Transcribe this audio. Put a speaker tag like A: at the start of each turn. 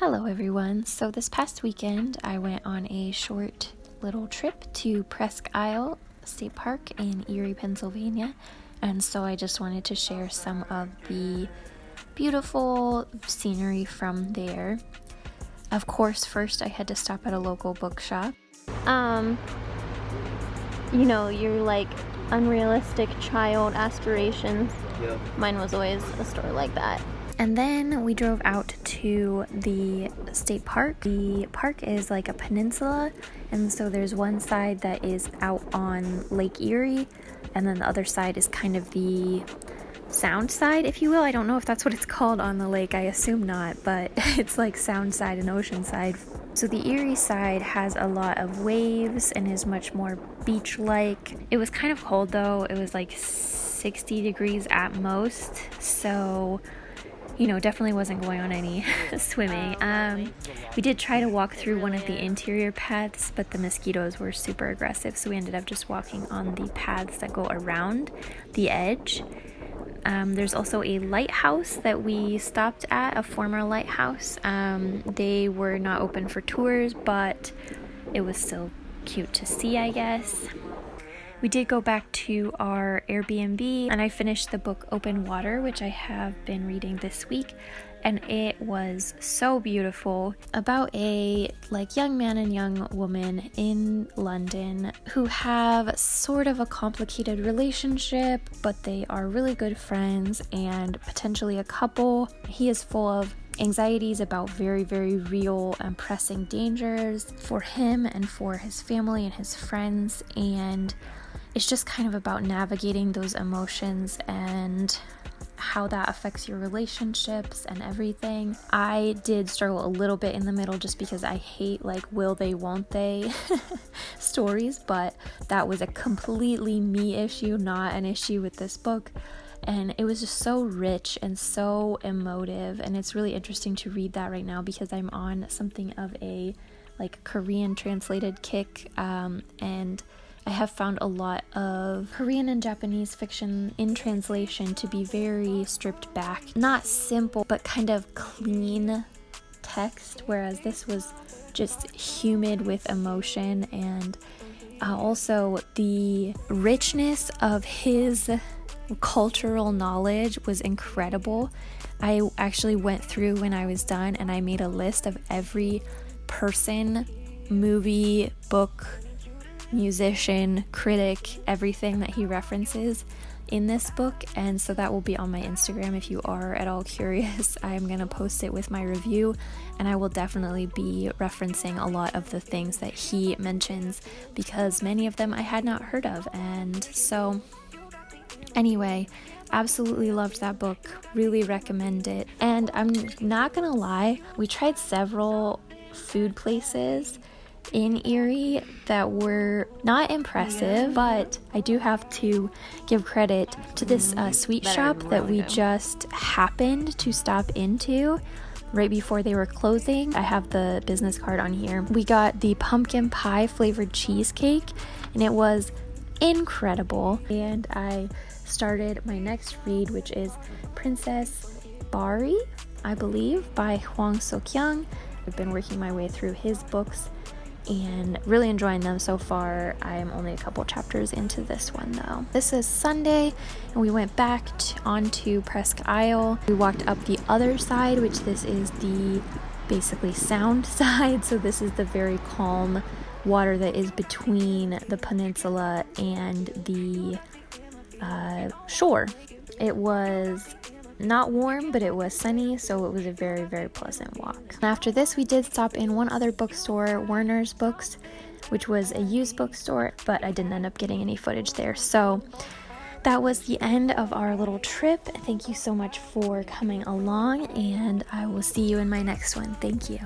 A: Hello everyone. So this past weekend I went on a short little trip to Presque State Park in Erie, Pennsylvania, and so I just wanted to share some of the beautiful scenery from there. Of course, first I had to stop at a local bookshop.
B: Your like unrealistic child aspirations.
C: Yep.
B: Mine was always a store like that.
A: And then we drove out to the state park. The park is like a peninsula, and so there's one side that is out on Lake Erie, and then the other side is kind of the sound side, if you will. I don't know if that's what it's called on the lake. I assume not, but it's like sound side and ocean side. So the Erie side has a lot of waves and is much more beach-like. It was kind of cold though. It was like 60 degrees at most, so definitely wasn't going on any swimming. We did try to walk through one of the interior paths, but the mosquitoes were super aggressive, so we ended up just walking on the paths that go around the edge. There's also a lighthouse that we stopped at, a former lighthouse. They were not open for tours, but it was still cute to see, I guess. We did go back to our Airbnb, and I finished the book Open Water, which I have been reading this week, and it was so beautiful, about a young man and young woman in London who have sort of a complicated relationship, but they are really good friends and potentially a couple. He is full of anxieties about very, very real and pressing dangers for him and for his family and his friends, and it's just kind of about navigating those emotions and how that affects your relationships and everything. I did struggle a little bit in the middle just because I hate will they, won't they stories, but that was a completely me issue, not an issue with this book. And it was just so rich and so emotive, and it's really interesting to read that right now because I'm on something of a Korean translated kick, and I have found a lot of Korean and Japanese fiction in translation to be very stripped back, not simple, but kind of clean text, whereas this was just humid with emotion, and also the richness of his cultural knowledge was incredible. I actually went through when I was done and I made a list of every person, movie, book, musician, critic, everything that he references in this book, and so that will be on my Instagram if you are at all curious. I'm gonna post it with my review, and I will definitely be referencing a lot of the things that he mentions because many of them I had not heard of. And so anyway, absolutely loved that book, really recommend it. And I'm not gonna lie, we tried several food places in Erie that were not impressive, but I do have to give credit to this sweet shop that we just happened to stop into right before they were closing. I have the business card on here. We got the pumpkin pie flavored cheesecake, and it was incredible. And I started my next read, which is Princess Bari, I believe, by Hwang Sok-young. I've been working my way through his books and really enjoying them so far. I am only a couple chapters into this one though. This is Sunday, and we went back onto Presque Isle. We walked up the other side, which this is the basically sound side. So this is the very calm water that is between the peninsula and the shore. It was not warm, but it was sunny, so it was a very, very pleasant walk. After this, we did stop in one other bookstore, Werner's Books, which was a used bookstore, but I didn't end up getting any footage there. So that was the end of our little trip. Thank you so much for coming along, and I will see you in my next one. Thank you.